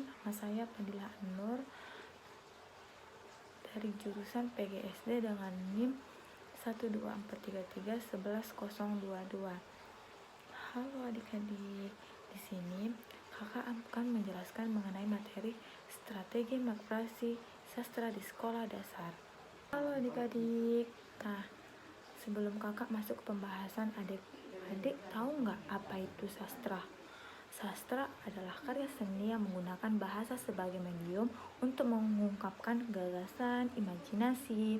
nama saya Fadila Nur dari jurusan PGSD dengan NIM 12433110022. Halo adik-adik, di sini kakak akan menjelaskan mengenai materi strategi mengoperasi sastra di sekolah dasar. Halo adik-adik, nah sebelum kakak masuk ke pembahasan, adik-adik tahu nggak apa itu sastra? Sastra adalah karya seni yang menggunakan bahasa sebagai medium untuk mengungkapkan gagasan, imajinasi,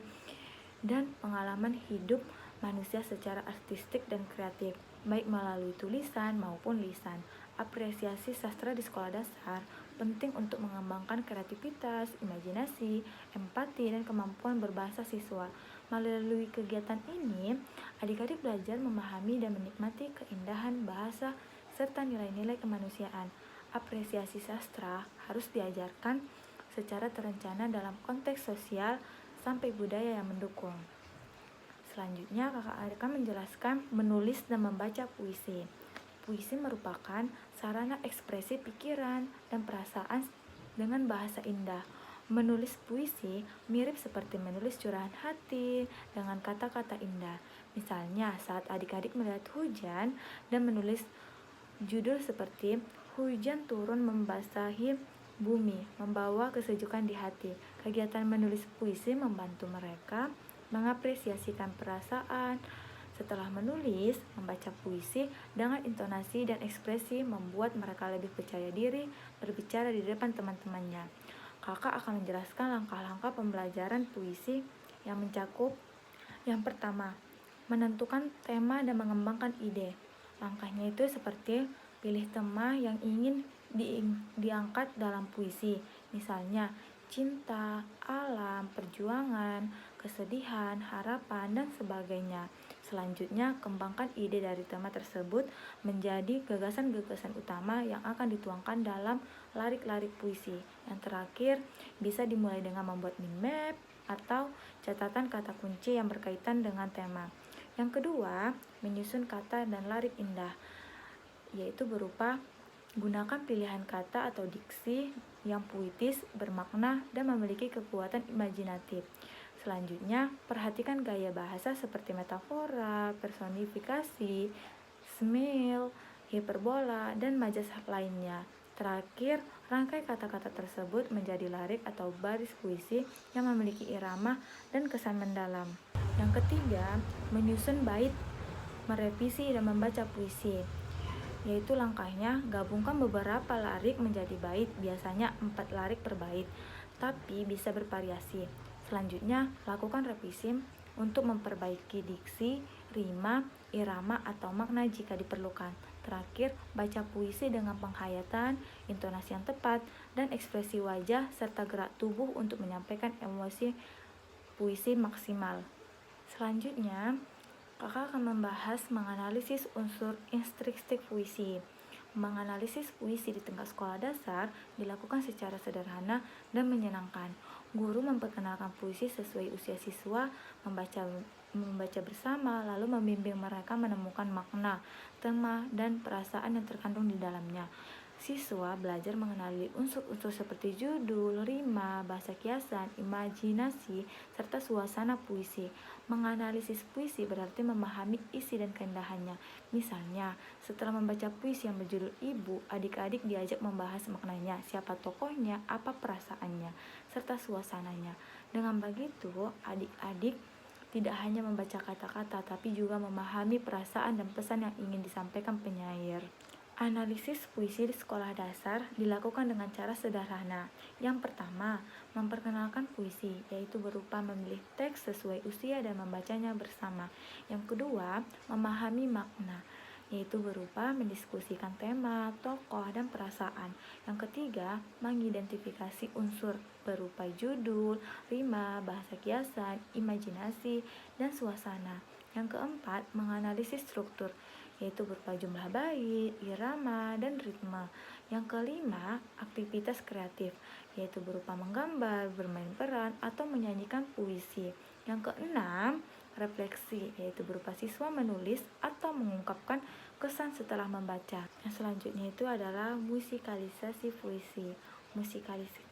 dan pengalaman hidup manusia secara artistik dan kreatif, baik melalui tulisan maupun lisan. Apresiasi sastra di sekolah dasar penting untuk mengembangkan kreativitas, imajinasi, empati, dan kemampuan berbahasa siswa. Melalui kegiatan ini, adik-adik belajar memahami dan menikmati keindahan bahasa serta nilai-nilai kemanusiaan. Apresiasi sastra harus diajarkan secara terencana dalam konteks sosial sampai budaya yang mendukung. Selanjutnya, kakak akan menjelaskan menulis dan membaca puisi. Puisi merupakan sarana ekspresi pikiran dan perasaan dengan bahasa indah. Menulis puisi mirip seperti menulis curahan hati dengan kata-kata indah. Misalnya, saat adik-adik melihat hujan dan menulis judul seperti "Hujan turun membasahi bumi, membawa kesejukan di hati". Kegiatan menulis puisi membantu mereka mengapresiasikan perasaan. Setelah menulis, membaca puisi dengan intonasi dan ekspresi membuat mereka lebih percaya diri berbicara di depan teman-temannya. Kakak akan menjelaskan langkah-langkah pembelajaran puisi yang mencakup: yang pertama, menentukan tema dan mengembangkan ide. Langkahnya itu seperti pilih tema yang ingin diangkat dalam puisi, misalnya cinta, alam, perjuangan, kesedihan, harapan, dan sebagainya. Selanjutnya, kembangkan ide dari tema tersebut menjadi gagasan-gagasan utama yang akan dituangkan dalam larik-larik puisi. Yang terakhir, bisa dimulai dengan membuat mind map atau catatan kata kunci yang berkaitan dengan tema. Yang kedua, menyusun kata dan larik indah, yaitu berupa gunakan pilihan kata atau diksi yang puitis, bermakna, dan memiliki kekuatan imajinatif. Selanjutnya, perhatikan gaya bahasa seperti metafora, personifikasi, simil, hiperbola, dan majas lainnya. Terakhir, rangkai kata-kata tersebut menjadi larik atau baris puisi yang memiliki irama dan kesan mendalam. Yang ketiga, menyusun bait, merevisi, dan membaca puisi, yaitu langkahnya gabungkan beberapa larik menjadi bait, biasanya 4 larik per bait, tapi bisa bervariasi. Selanjutnya, lakukan revisi untuk memperbaiki diksi, rima, irama, atau makna jika diperlukan. Terakhir, baca puisi dengan penghayatan, intonasi yang tepat, dan ekspresi wajah serta gerak tubuh untuk menyampaikan emosi puisi maksimal. Selanjutnya, kakak akan membahas menganalisis unsur intrinsik puisi. Menganalisis puisi di tingkat sekolah dasar dilakukan secara sederhana dan menyenangkan. Guru memperkenalkan puisi sesuai usia siswa, membaca bersama, lalu membimbing mereka menemukan makna, tema, dan perasaan yang terkandung di dalamnya. Siswa belajar mengenali unsur-unsur seperti judul, rima, bahasa kiasan, imajinasi, serta suasana puisi. Menganalisis puisi berarti memahami isi dan keindahannya. Misalnya, setelah membaca puisi yang berjudul Ibu, adik-adik diajak membahas maknanya, siapa tokohnya, apa perasaannya, serta suasananya. Dengan begitu, adik-adik tidak hanya membaca kata-kata, tapi juga memahami perasaan dan pesan yang ingin disampaikan penyair. Analisis puisi di sekolah dasar dilakukan dengan cara sederhana. Yang pertama, memperkenalkan puisi, yaitu berupa memilih teks sesuai usia dan membacanya bersama. Yang kedua, memahami makna, yaitu berupa mendiskusikan tema, tokoh, dan perasaan. Yang ketiga, mengidentifikasi unsur berupa judul, rima, bahasa kiasan, imajinasi, dan suasana. Yang keempat, menganalisis struktur, yaitu berupa jumlah bait, irama, dan ritme. Yang kelima, aktivitas kreatif, yaitu berupa menggambar, bermain peran, atau menyanyikan puisi. Yang keenam, refleksi, yaitu berupa siswa menulis atau mengungkapkan kesan setelah membaca. Yang selanjutnya itu adalah musikalisasi puisi. Musikalisasi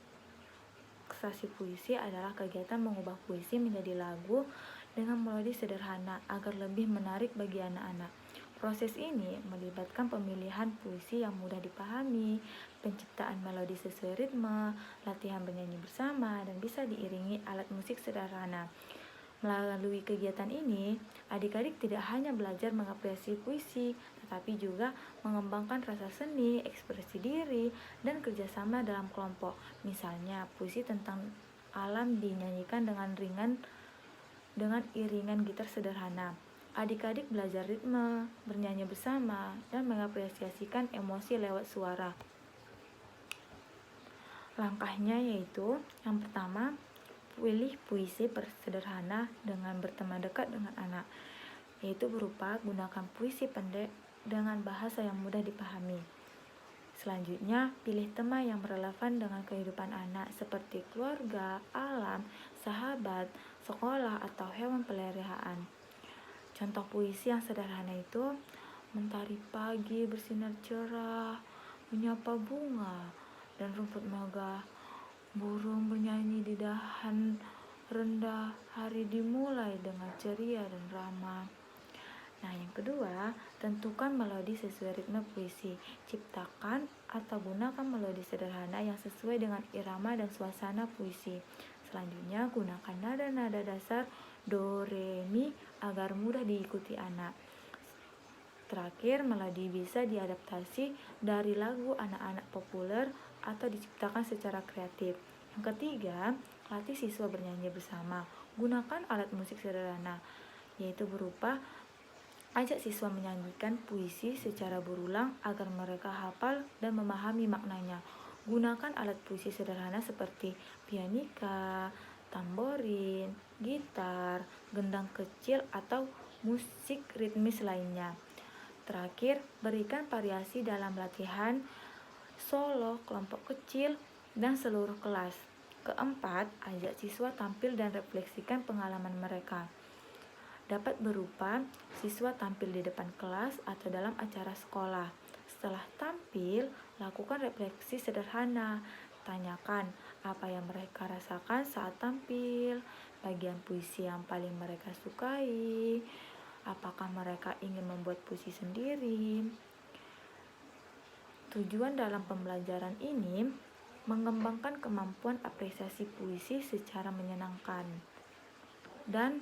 puisi adalah kegiatan mengubah puisi menjadi lagu dengan melodi sederhana agar lebih menarik bagi anak-anak. Proses ini melibatkan pemilihan puisi yang mudah dipahami, penciptaan melodi sesuai ritme, latihan bernyanyi bersama, dan bisa diiringi alat musik sederhana. Melalui kegiatan ini, adik-adik tidak hanya belajar mengapresiasi puisi, tetapi juga mengembangkan rasa seni, ekspresi diri, dan kerjasama dalam kelompok. Misalnya, puisi tentang alam dinyanyikan dengan iringan gitar sederhana. Adik-adik belajar ritme, bernyanyi bersama, dan mengapresiasikan emosi lewat suara. Langkahnya yaitu, yang pertama, pilih puisi sederhana dengan berteman dekat dengan anak, yaitu berupa gunakan puisi pendek dengan bahasa yang mudah dipahami. Selanjutnya, pilih tema yang relevan dengan kehidupan anak seperti keluarga, alam, sahabat, sekolah, atau hewan peliharaan. Contoh puisi yang sederhana itu, mentari pagi bersinar cerah, menyapa bunga dan rumput megah, burung bernyanyi di dahan rendah, hari dimulai dengan ceria dan ramah. Nah, yang kedua, tentukan melodi sesuai ritme puisi. Ciptakan atau gunakan melodi sederhana yang sesuai dengan irama dan suasana puisi. Selanjutnya, gunakan nada-nada dasar do, re, mi agar mudah diikuti anak. Terakhir, melodi bisa diadaptasi dari lagu anak-anak populer atau diciptakan secara kreatif. Yang ketiga, latih siswa bernyanyi bersama. Gunakan alat musik sederhana, yaitu berupa ajak siswa menyanyikan puisi secara berulang agar mereka hafal dan memahami maknanya. Gunakan alat puisi sederhana seperti pianika, tamborin, gitar, gendang kecil, atau musik ritmis lainnya. Terakhir, berikan variasi dalam latihan solo, kelompok kecil, dan seluruh kelas. Keempat, ajak siswa tampil dan refleksikan pengalaman mereka. Dapat berupa siswa tampil di depan kelas atau dalam acara sekolah. Setelah tampil, lakukan refleksi sederhana. Tanyakan apa yang mereka rasakan saat tampil, bagian puisi yang paling mereka sukai, apakah mereka ingin membuat puisi sendiri. Tujuan dalam pembelajaran ini mengembangkan kemampuan apresiasi puisi secara menyenangkan dan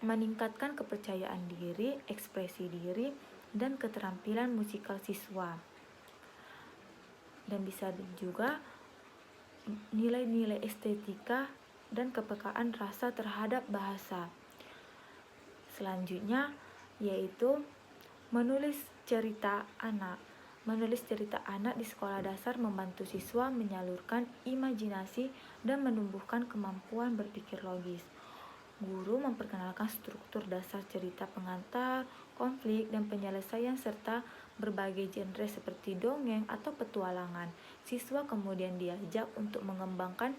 meningkatkan kepercayaan diri, ekspresi diri, dan keterampilan musikal siswa. Dan bisa juga nilai-nilai estetika dan kepekaan rasa terhadap bahasa. Selanjutnya yaitu menulis cerita anak. Menulis cerita anak di sekolah dasar membantu siswa menyalurkan imajinasi dan menumbuhkan kemampuan berpikir logis. Guru memperkenalkan struktur dasar cerita pengantar, konflik, dan penyelesaian serta berbagai genre seperti dongeng atau petualangan. Siswa kemudian diajak untuk mengembangkan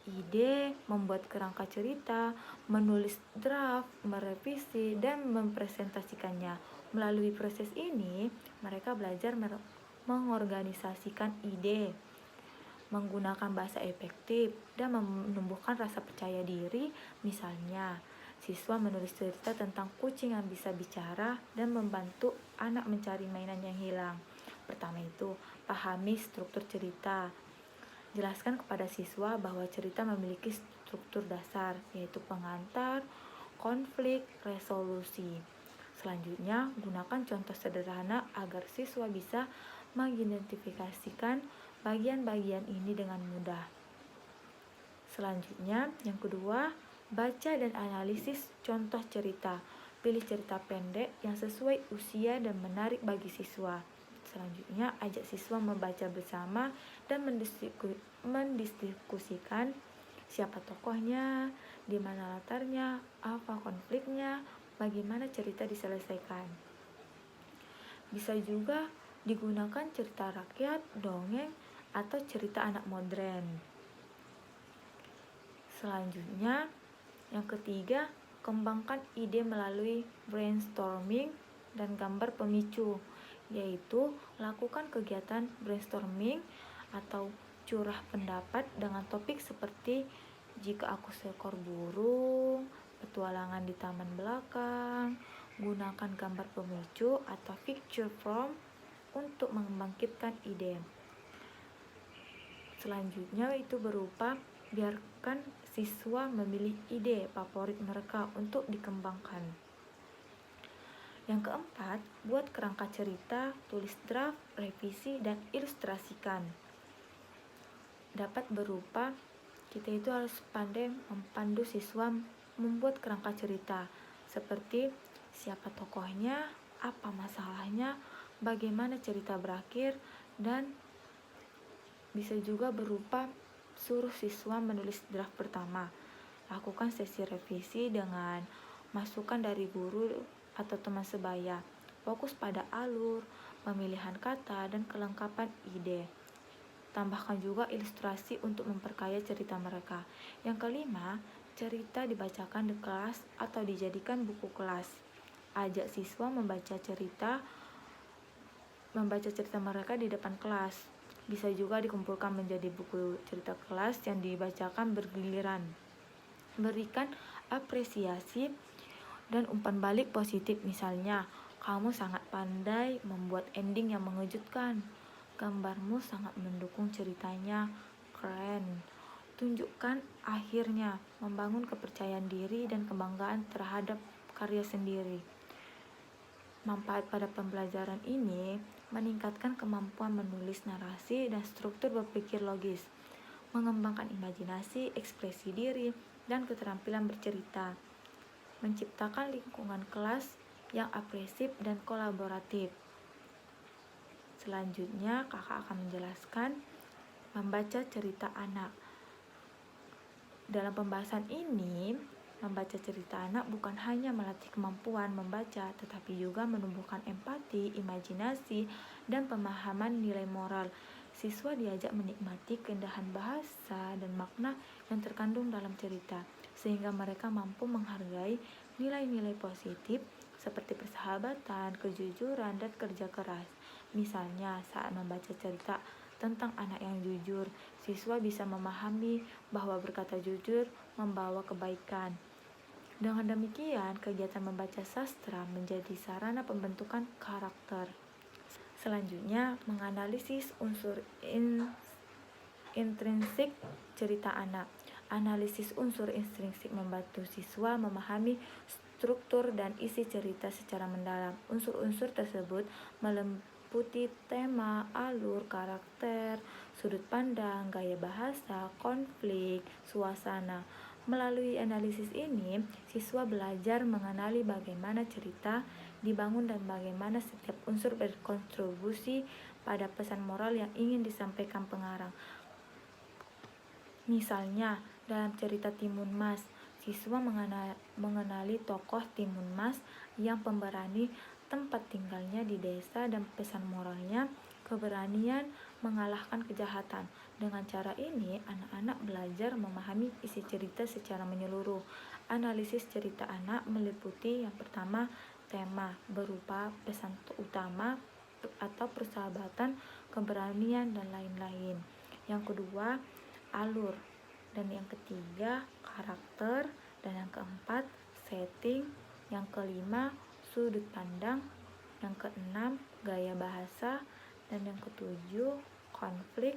ide, membuat kerangka cerita, menulis draft, merevisi, dan mempresentasikannya. Melalui proses ini, mereka belajar mengorganisasikan ide, menggunakan bahasa efektif, dan menumbuhkan rasa percaya diri. Misalnya, siswa menulis cerita tentang kucing yang bisa bicara dan membantu anak mencari mainan yang hilang. Pertama itu, pahami struktur cerita. Jelaskan kepada siswa bahwa cerita memiliki struktur dasar, yaitu pengantar, konflik, resolusi. Selanjutnya, gunakan contoh sederhana agar siswa bisa mengidentifikasikan bagian-bagian ini dengan mudah. Selanjutnya, yang kedua, baca dan analisis contoh cerita. Pilih cerita pendek yang sesuai usia dan menarik bagi siswa. Selanjutnya, ajak siswa membaca bersama dan mendiskusikan siapa tokohnya, di mana latarnya, apa konfliknya, bagaimana cerita diselesaikan. Bisa juga digunakan cerita rakyat, dongeng, atau cerita anak modern. Selanjutnya, yang ketiga, Kembangkan ide melalui brainstorming dan gambar pemicu, yaitu lakukan kegiatan brainstorming atau curah pendapat dengan topik seperti jika aku seekor burung, petualangan di taman belakang. Gunakan gambar pemicu atau picture prompt untuk membangkitkan ide. Selanjutnya itu berupa biarkan siswa memilih ide favorit mereka untuk dikembangkan. Yang keempat, buat kerangka cerita, tulis draft, revisi, dan ilustrasikan. Dapat berupa kita itu harus pandai mempandu siswa membuat kerangka cerita, seperti siapa tokohnya, apa masalahnya, bagaimana cerita berakhir, dan bisa juga berupa suruh siswa menulis draft pertama. Lakukan sesi revisi dengan masukan dari guru atau teman sebaya. Fokus pada alur, pemilihan kata, dan kelengkapan ide. Tambahkan juga ilustrasi untuk memperkaya cerita mereka. Yang kelima, cerita dibacakan di kelas atau dijadikan buku kelas. Ajak siswa membaca cerita mereka di depan kelas. Bisa juga dikumpulkan menjadi buku cerita kelas yang dibacakan bergiliran. Berikan apresiasi dan umpan balik positif, misalnya, kamu sangat pandai membuat ending yang mengejutkan. Gambarmu sangat mendukung ceritanya, keren. Tunjukkan akhirnya, membangun kepercayaan diri dan kebanggaan terhadap karya sendiri. Manfaat pada pembelajaran ini meningkatkan kemampuan menulis narasi dan struktur berpikir logis, mengembangkan imajinasi, ekspresi diri, dan keterampilan bercerita, menciptakan lingkungan kelas yang agresif dan kolaboratif. Selanjutnya, kakak akan menjelaskan membaca cerita anak. Dalam pembahasan ini, membaca cerita anak bukan hanya melatih kemampuan membaca, tetapi juga menumbuhkan empati, imajinasi, dan pemahaman nilai moral. Siswa diajak menikmati keindahan bahasa dan makna yang terkandung dalam cerita, sehingga mereka mampu menghargai nilai-nilai positif seperti persahabatan, kejujuran, dan kerja keras. Misalnya, saat membaca cerita tentang anak yang jujur, siswa bisa memahami bahwa berkata jujur membawa kebaikan. Dengan demikian, kegiatan membaca sastra menjadi sarana pembentukan karakter. Selanjutnya, menganalisis unsur intrinsik cerita anak. Analisis unsur intrinsik membantu siswa memahami struktur dan isi cerita secara mendalam. Unsur-unsur tersebut meliputi tema, alur, karakter, sudut pandang, gaya bahasa, konflik, suasana. Melalui analisis ini, siswa belajar mengenali bagaimana cerita dibangun dan bagaimana setiap unsur berkontribusi pada pesan moral yang ingin disampaikan pengarang. Misalnya, dalam cerita Timun Mas, siswa mengenali tokoh Timun Mas yang pemberani tempat tinggalnya di desa dan pesan moralnya, keberanian mengalahkan kejahatan. Dengan cara ini, anak-anak belajar memahami isi cerita secara menyeluruh. Analisis cerita anak meliputi yang pertama, tema berupa pesan utama atau persahabatan, keberanian, dan lain-lain. Yang kedua, alur, dan yang ketiga karakter, dan yang keempat setting, yang kelima sudut pandang, yang keenam gaya bahasa, dan yang ketujuh konflik,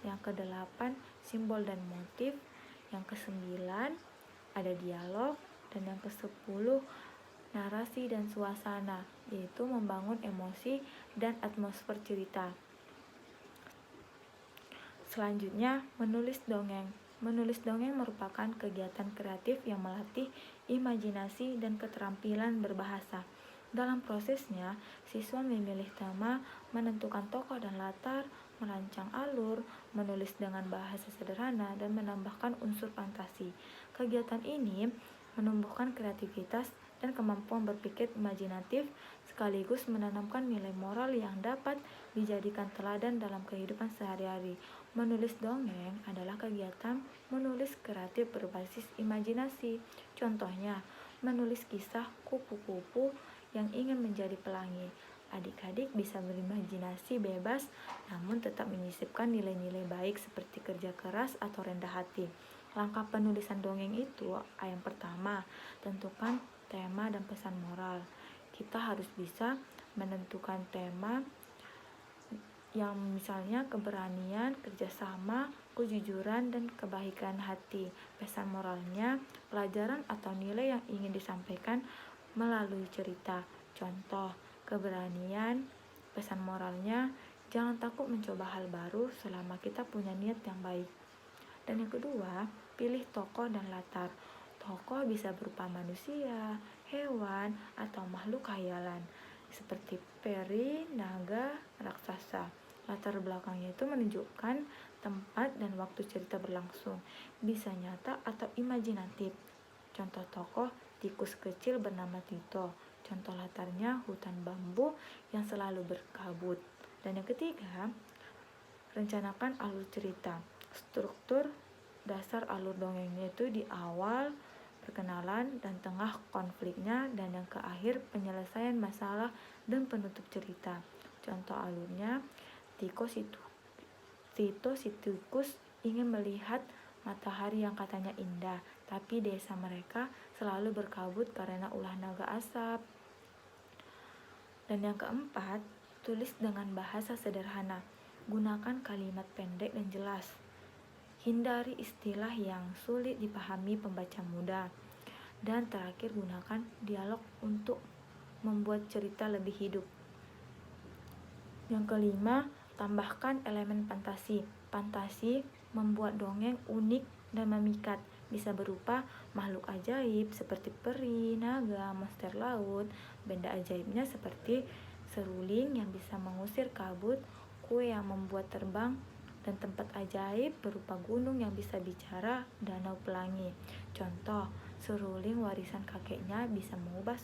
yang kedelapan simbol dan motif, yang kesembilan ada dialog, dan yang kesepuluh narasi dan suasana, yaitu membangun emosi dan atmosfer cerita. Selanjutnya, menulis dongeng. Menulis dongeng merupakan kegiatan kreatif yang melatih imajinasi dan keterampilan berbahasa. Dalam prosesnya, siswa memilih tema, menentukan tokoh dan latar, merancang alur, menulis dengan bahasa sederhana, dan menambahkan unsur fantasi. Kegiatan ini menumbuhkan kreativitas dan kemampuan berpikir imajinatif, sekaligus menanamkan nilai moral yang dapat dijadikan teladan dalam kehidupan sehari-hari. Menulis dongeng adalah kegiatan menulis kreatif berbasis imajinasi. Contohnya, menulis kisah kupu-kupu yang ingin menjadi pelangi. Adik-adik bisa berimajinasi bebas, namun tetap menyisipkan nilai-nilai baik seperti kerja keras atau rendah hati. Langkah penulisan dongeng itu, yang pertama, tentukan tema dan pesan moral. Kita harus bisa menentukan tema yang misalnya keberanian, kerjasama, kejujuran, dan kebaikan hati. Pesan moralnya, pelajaran atau nilai yang ingin disampaikan melalui cerita. Contoh, keberanian, pesan moralnya, jangan takut mencoba hal baru selama kita punya niat yang baik. Dan yang kedua, pilih tokoh dan latar. Tokoh bisa berupa manusia, hewan, atau makhluk khayalan seperti peri, naga, raksasa. Latar belakangnya itu menunjukkan tempat dan waktu cerita berlangsung, bisa nyata atau imajinatif. Contoh tokoh, tikus kecil bernama Tito. Contoh latarnya, hutan bambu yang selalu berkabut. Dan yang ketiga, rencanakan alur cerita. Struktur dasar alur dongengnya itu di awal perkenalan dan tengah konfliknya, dan yang ke akhir penyelesaian masalah dan penutup cerita. Contoh alurnya, Tito si tikus ingin melihat matahari yang katanya indah, tapi desa mereka selalu berkabut karena ulah naga asap. Dan yang keempat, tulis dengan bahasa sederhana. Gunakan kalimat pendek dan jelas. Hindari istilah yang sulit dipahami pembaca muda. Dan terakhir, gunakan dialog untuk membuat cerita lebih hidup. Yang kelima, tambahkan elemen fantasi. Fantasi membuat dongeng unik dan memikat. Bisa berupa makhluk ajaib seperti peri, naga, monster laut, benda ajaibnya seperti seruling yang bisa mengusir kabut, kue yang membuat terbang, dan tempat ajaib berupa gunung yang bisa bicara, danau pelangi. Contoh, seruling warisan kakeknya bisa mengubah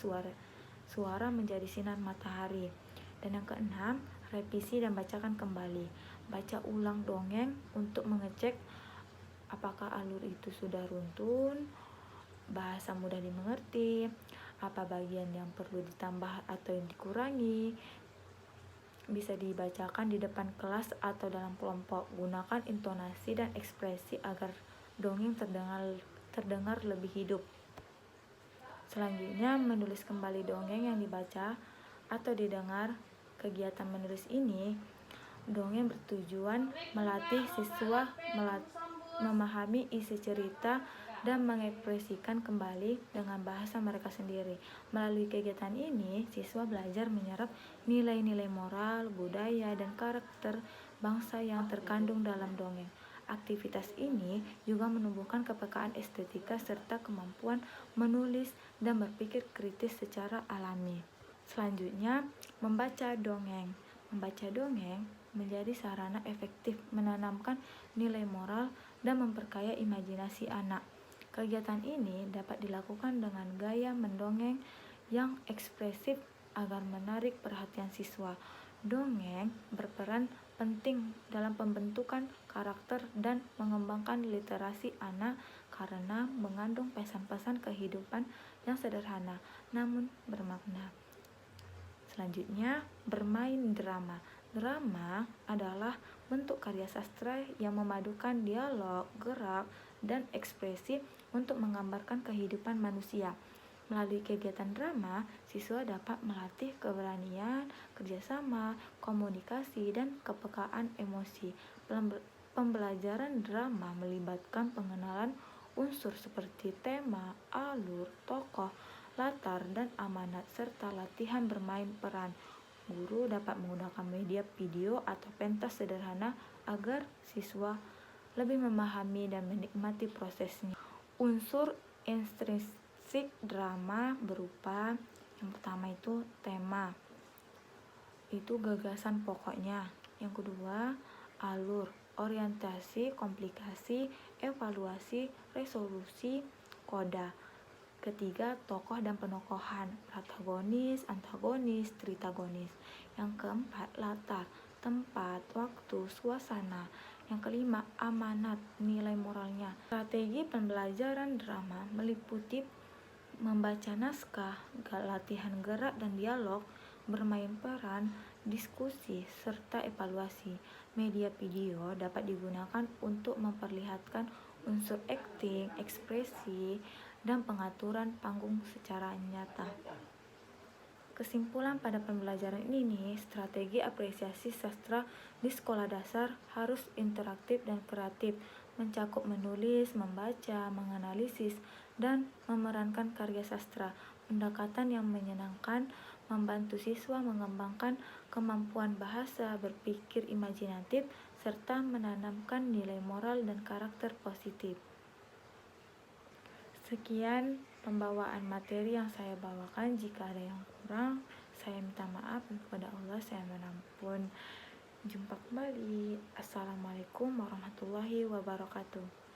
suara menjadi sinar matahari. Dan yang keenam, revisi dan bacakan kembali. Baca ulang dongeng untuk mengecek apakah alur itu sudah runtun, bahasa mudah dimengerti, apa bagian yang perlu ditambah atau yang dikurangi. Bisa dibacakan di depan kelas atau dalam kelompok. Gunakan intonasi dan ekspresi agar dongeng terdengar lebih hidup. Selanjutnya, menulis kembali dongeng yang dibaca atau didengar. Kegiatan menulis ini, dongeng bertujuan melatih siswa memahami isi cerita dan mengekspresikan kembali dengan bahasa mereka sendiri. Melalui kegiatan ini, siswa belajar menyerap nilai-nilai moral, budaya, dan karakter bangsa yang terkandung dalam dongeng. Aktivitas ini juga menumbuhkan kepekaan estetika serta kemampuan menulis dan berpikir kritis secara alami. Selanjutnya, membaca dongeng. Membaca dongeng menjadi sarana efektif menanamkan nilai moral dan memperkaya imajinasi anak. Kegiatan ini dapat dilakukan dengan gaya mendongeng yang ekspresif agar menarik perhatian siswa. Dongeng berperan penting dalam pembentukan karakter dan mengembangkan literasi anak karena mengandung pesan-pesan kehidupan yang sederhana namun bermakna. Selanjutnya, bermain drama. Drama adalah bentuk karya sastra yang memadukan dialog, gerak, dan ekspresi untuk menggambarkan kehidupan manusia. Melalui kegiatan drama, siswa dapat melatih keberanian, kerjasama, komunikasi, dan kepekaan emosi. Pembelajaran drama melibatkan pengenalan unsur seperti tema, alur, tokoh, latar, dan amanat, serta latihan bermain peran. Guru dapat menggunakan media video atau pentas sederhana agar siswa lebih memahami dan menikmati prosesnya. Unsur intrinsik drama berupa yang pertama itu tema, itu gagasan pokoknya. Yang kedua, alur, orientasi, komplikasi, evaluasi, resolusi, koda. Ketiga, tokoh dan penokohan, protagonis, antagonis, tritagonis. Yang keempat, latar, tempat, waktu, suasana. Yang kelima, amanat, nilai moralnya. Strategi pembelajaran drama meliputi Membaca naskah, latihan gerak dan dialog, bermain peran, diskusi, serta evaluasi. Media video dapat digunakan untuk memperlihatkan unsur akting, ekspresi, dan pengaturan panggung secara nyata. Kesimpulan pada pembelajaran ini, strategi apresiasi sastra di sekolah dasar harus interaktif dan kreatif, mencakup menulis, membaca, menganalisis, dan memerankan karya sastra. Pendekatan yang menyenangkan membantu siswa mengembangkan kemampuan bahasa, berpikir imajinatif, serta menanamkan nilai moral dan karakter positif. Sekian pembawaan materi yang saya bawakan. Jika ada yang kurang, saya minta maaf, dan kepada Allah saya menampun. Jumpa kembali. Assalamualaikum warahmatullahi wabarakatuh.